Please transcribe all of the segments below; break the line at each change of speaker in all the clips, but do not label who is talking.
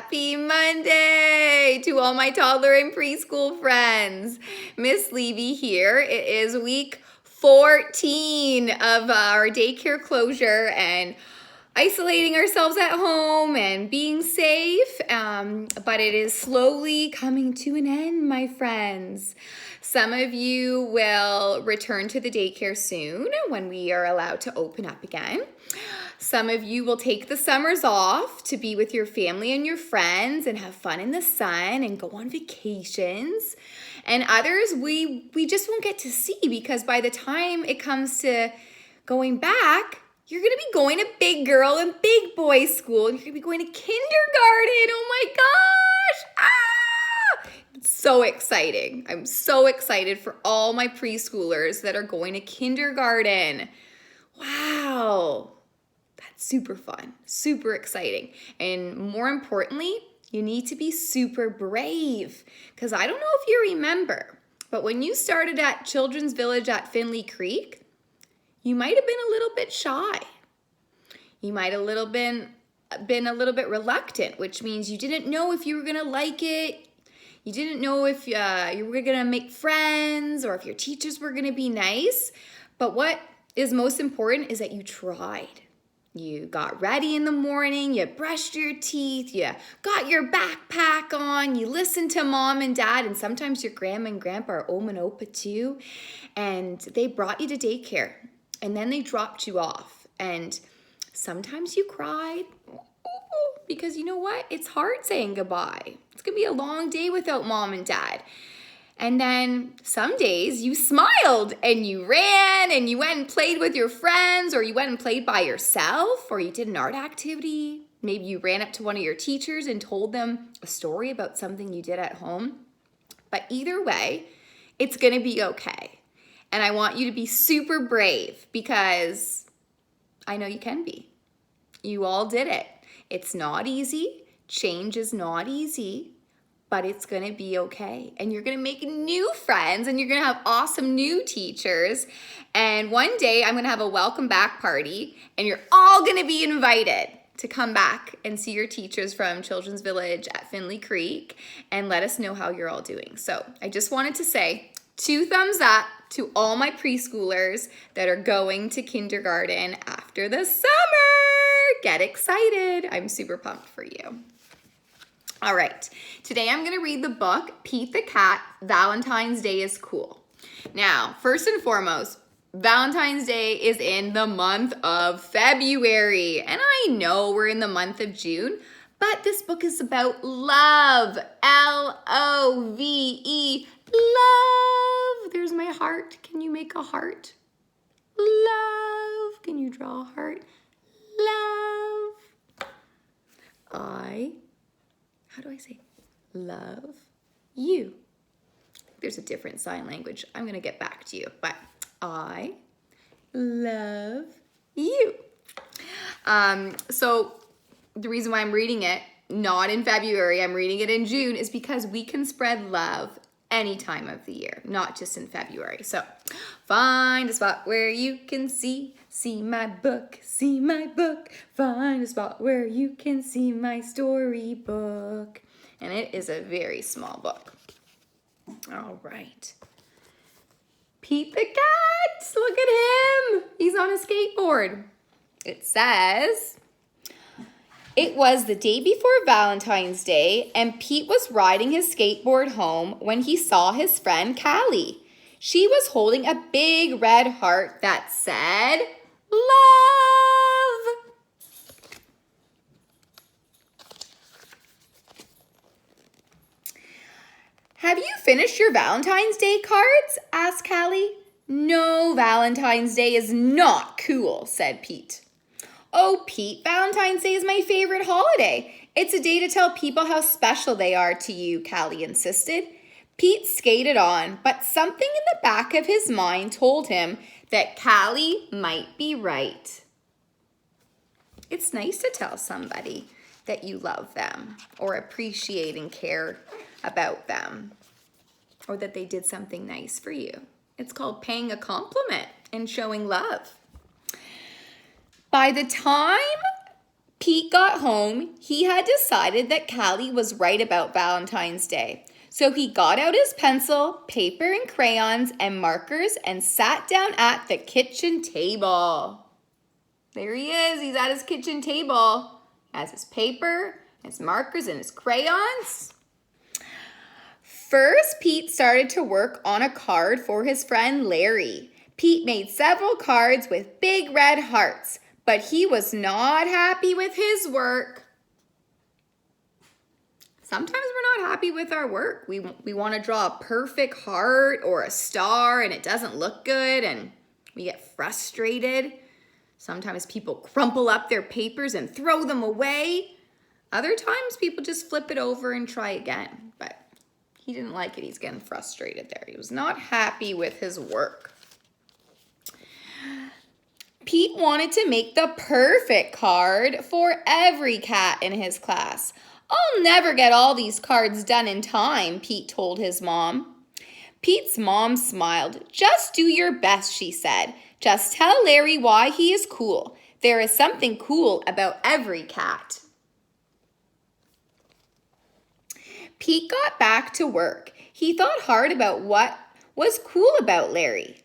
Happy Monday to all my toddler and preschool friends. Miss Leevie here. It is week 14 of our daycare closure and isolating ourselves at home and being safe, but it is slowly coming to an end, my friends. Some of you will return to the daycare soon when we are allowed to open up again. Some of you will take the summers off to be with your family and your friends and have fun in the sun and go on vacations. And others we just won't get to see because by the time it comes to going back, you're going to be going to big girl and big boy school. You're going to be going to kindergarten. Oh my gosh. It's so exciting. I'm so excited for all my preschoolers that are going to kindergarten. Wow. That's super fun, super exciting. And more importantly, you need to be super brave because I don't know if you remember, but when you started at Children's Village at Finley Creek, you might have been a little bit shy. You might have been a little bit reluctant, which means you didn't know if you were going to like it. You didn't know if you were going to make friends or if your teachers were going to be nice. But what is most important is that you tried. You got ready in the morning, you brushed your teeth, you got your backpack on, you listened to mom and dad, and sometimes your grandma and grandpa or Oma and Opa too, and they brought you to daycare, and then they dropped you off, and sometimes you cried, because you know what? It's hard saying goodbye. It's going to be a long day without mom and dad. And then some days you smiled and you ran and you went and played with your friends, or you went and played by yourself, or you did an art activity. Maybe you ran up to one of your teachers and told them a story about something you did at home. But either way, it's going to be okay. And I want you to be super brave because I know you can be. You all did it. It's not easy. Change is not easy. But it's going to be okay. And you're going to make new friends and you're going to have awesome new teachers. And one day I'm going to have a welcome back party and you're all going to be invited to come back and see your teachers from Children's Village at Finley Creek and let us know how you're all doing. So I just wanted to say 2 thumbs up to all my preschoolers that are going to kindergarten after the summer. Get excited. I'm super pumped for you. All right, today I'm going to read the book, Pete the Cat, Valentine's Day is Cool. Now, first and foremost, Valentine's Day is in the month of February, and I know we're in the month of June, but this book is about love, L-O-V-E, love. There's my heart. Can you make a heart? Love. Can you draw a heart? Love. How do I say love you? There's a different sign language. I'm going to get back to you, but I love you. So the reason why I'm reading it, not in February, I'm reading it in June, is because we can spread love any time of the year, not just in February. So find a spot where you can see my book, find a spot where you can see my storybook. And it is a very small book. All right. Pete the Cat, look at him. He's on a skateboard. It says, it was the day before Valentine's Day, and Pete was riding his skateboard home when he saw his friend Callie. She was holding a big red heart that said, love. Have you finished your Valentine's Day cards? Asked Callie. No, Valentine's Day is not cool, said Pete. Oh, Pete, Valentine's Day is my favorite holiday. It's a day to tell people how special they are to you, Callie insisted. Pete skated on, but something in the back of his mind told him that Callie might be right. It's nice to tell somebody that you love them or appreciate and care about them or that they did something nice for you. It's called paying a compliment and showing love. By the time Pete got home. He had decided that Callie was right about Valentine's Day. So he got out his pencil, paper and crayons and markers and sat down at the kitchen table. There he is. He's at his kitchen table. He has his paper, his markers, and his crayons. First, Pete started to work on a card for his friend Larry. Pete made several cards with big red hearts, but he was not happy with his work. Sometimes we're not happy with our work. We want to draw a perfect heart or a star and it doesn't look good and we get frustrated. Sometimes people crumple up their papers and throw them away. Other times people just flip it over and try again. But he didn't like it. He's getting frustrated there. He was not happy with his work. Pete wanted to make the perfect card for every cat in his class. I'll never get all these cards done in time, Pete told his mom. Pete's mom smiled. Just do your best, she said. Just tell Larry why he is cool. There is something cool about every cat. Pete got back to work. He thought hard about what was cool about Larry.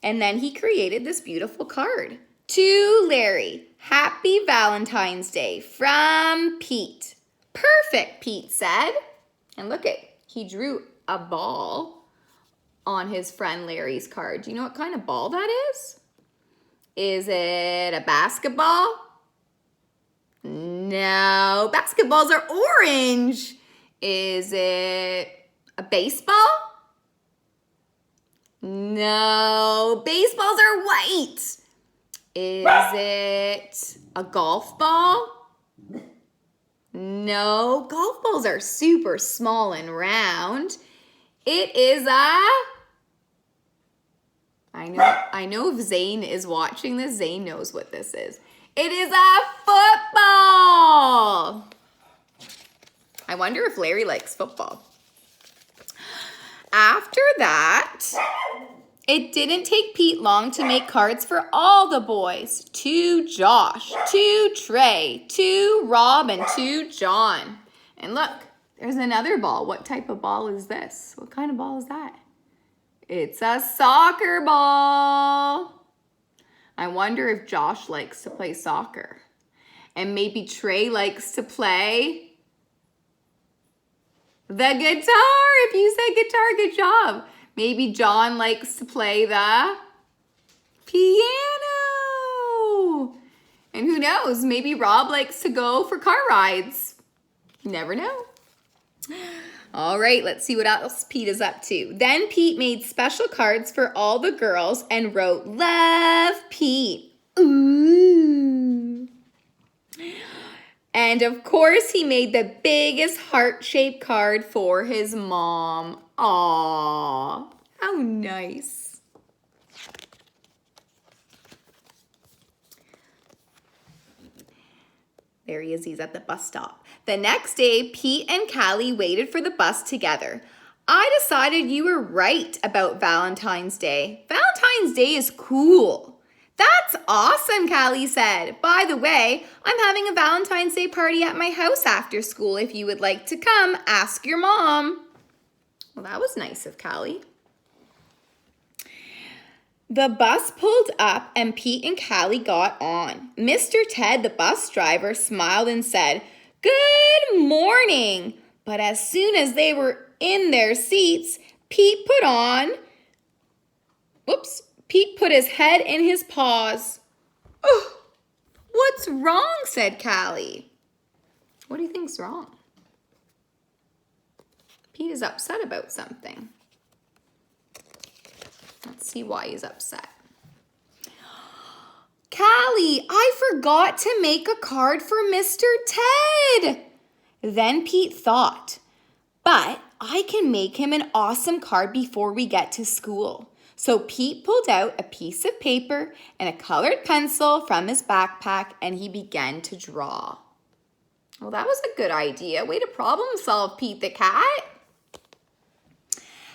And then he created this beautiful card. To Larry, Happy Valentine's Day from Pete. Perfect, Pete said. And look he drew a ball on his friend Larry's card. Do you know what kind of ball that is? Is it a basketball? No, basketballs are orange. Is it a baseball? No, baseballs are white. Is it a golf ball? No, golf balls are super small and round. It is I know if Zane is watching this, Zane knows what this is. It is a football. I wonder if Larry likes football. After that, it didn't take Pete long to make cards for all the boys. To Josh, to Trey, to Rob, and to John. And look, there's another ball. What type of ball is this? What kind of ball is that? It's a soccer ball. I wonder if Josh likes to play soccer. And maybe Trey likes to play the guitar. If you said guitar, good job. Maybe John likes to play the piano. And who knows, maybe Rob likes to go for car rides. You never know. All right, let's see what else Pete is up to. Then Pete made special cards for all the girls and wrote, Love Pete. Ooh. And of course, he made the biggest heart-shaped card for his mom. Aww, how nice. There he is, he's at the bus stop. The next day, Pete and Callie waited for the bus together. I decided you were right about Valentine's Day. Valentine's Day is cool. That's awesome, Callie said. By the way, I'm having a Valentine's Day party at my house after school. If you would like to come, ask your mom. Well, that was nice of Callie. The bus pulled up and Pete and Callie got on. Mr. Ted, the bus driver, smiled and said, Good morning. But as soon as they were in their seats, Pete put his head in his paws. Oh, what's wrong? Said Callie. What do you think's wrong? Pete is upset about something. Let's see why he's upset. Callie, I forgot to make a card for Mr. Ted. Then Pete thought, but I can make him an awesome card before we get to school. So Pete pulled out a piece of paper and a colored pencil from his backpack and he began to draw. Well, that was a good idea. Way to problem solve, Pete the cat.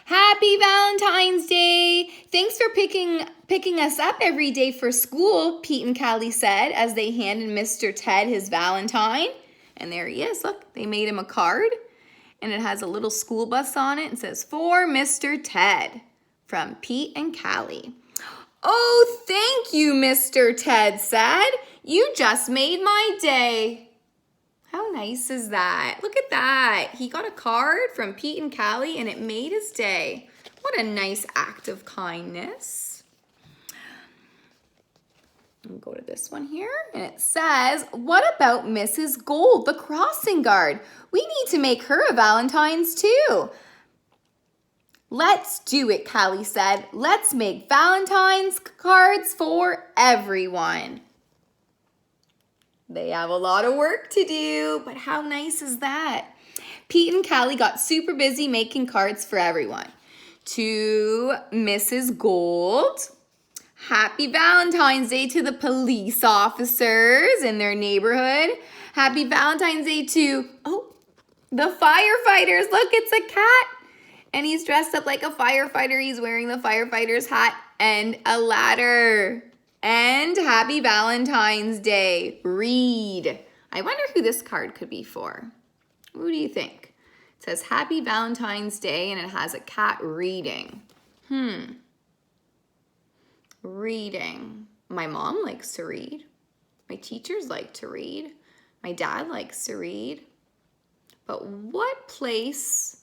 Happy Valentine's Day! Thanks for picking us up every day for school, Pete and Callie said as they handed Mr. Ted his Valentine. And there he is. Look, they made him a card. And it has a little school bus on it and says, "For Mr. Ted," from Pete and Callie. "Oh, thank you," Mr. Ted said. "You just made my day." How nice is that? Look at that. He got a card from Pete and Callie and it made his day. What a nice act of kindness. We'll go to this one here and it says, "What about Mrs. Gold, the crossing guard? We need to make her a Valentine's too." "Let's do it," Callie said. "Let's make Valentine's cards for everyone." They have a lot of work to do, but how nice is that? Pete and Callie got super busy making cards for everyone. To Mrs. Gold, "Happy Valentine's Day to the police officers in their neighborhood. Happy Valentine's Day to, the firefighters. Look, it's a cat. And he's dressed up like a firefighter. He's wearing the firefighter's hat and a ladder. And happy Valentine's Day, Reed." I wonder who this card could be for. Who do you think? It says Happy Valentine's Day and it has a cat reading. Reading. My mom likes to read. My teachers like to read. My dad likes to read. But what place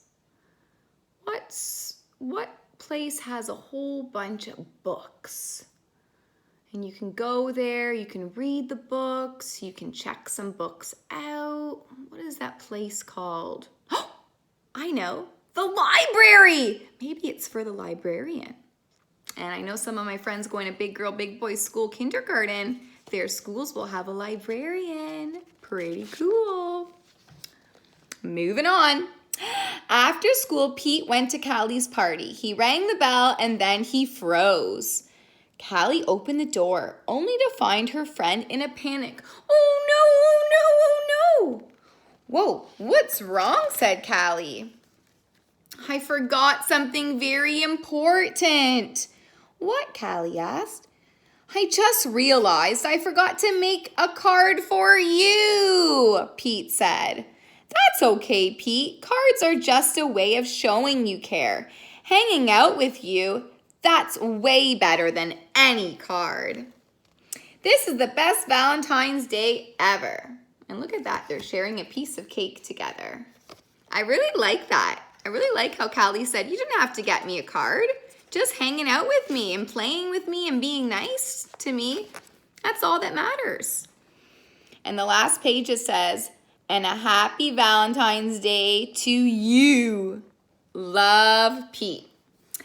has a whole bunch of books? And you can go there, you can read the books, you can check some books out. What is that place called? Oh, I know, the library. Maybe it's for the librarian. And I know some of my friends going to Big Girl, Big Boy School kindergarten, their schools will have a librarian. Pretty cool. Moving on. After school, Pete went to Callie's party. He rang the bell and then he froze. Callie opened the door, only to find her friend in a panic. "Oh no, oh no, oh no." "Whoa, what's wrong?" said Callie. "I forgot something very important." "What?" Callie asked. "I just realized I forgot to make a card for you," Pete said. "That's okay, Pete. Cards are just a way of showing you care. Hanging out with you, that's way better than any card. This is the best Valentine's Day ever." And look at that, they're sharing a piece of cake together. I really like that. I really like how Callie said, "You didn't have to get me a card. Just hanging out with me and playing with me and being nice to me. That's all that matters." And the last page it says, "And a happy Valentine's Day to you. Love, Pete."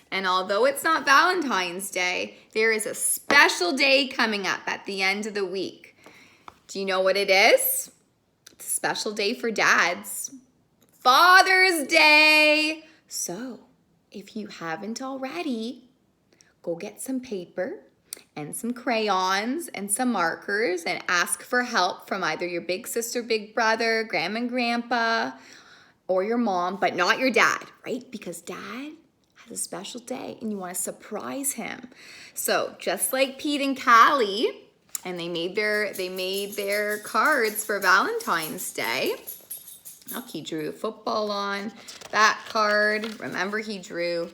And although it's not Valentine's Day, there is a special day coming up at the end of the week. Do you know what it is? It's a special day for dads. Father's Day. So, if you haven't already, go get some paper and some crayons and some markers and ask for help from either your big sister, big brother, grandma and grandpa, or your mom, but not your dad, right? Because dad has a special day and you want to surprise him. So just like Pete and Callie, and they made their cards for Valentine's Day. Look, he drew football on that card. Remember, he drew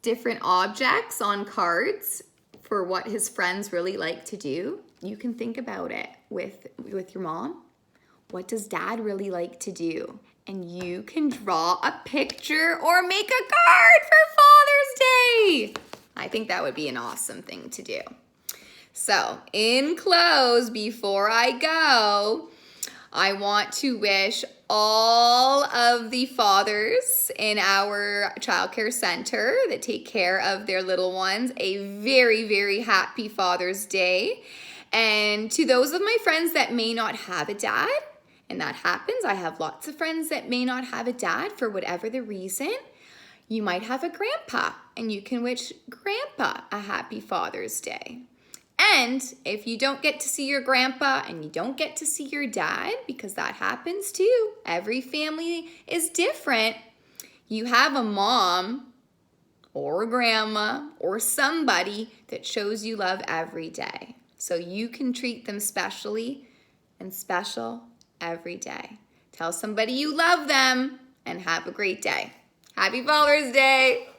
different objects on cards for what his friends really like to do. You can think about it with your mom. What does dad really like to do? And you can draw a picture or make a card for Father's Day. I think that would be an awesome thing to do. So, in close, before I go, I want to wish all of the fathers in our childcare center that take care of their little ones a very, very happy Father's Day. And to those of my friends that may not have a dad, and that happens, I have lots of friends that may not have a dad for whatever the reason. You might have a grandpa, and you can wish grandpa a happy Father's Day. And if you don't get to see your grandpa and you don't get to see your dad, because that happens too, every family is different, you have a mom or a grandma or somebody that shows you love every day. So you can treat them specially and special every day. Tell somebody you love them and have a great day. Happy Father's Day.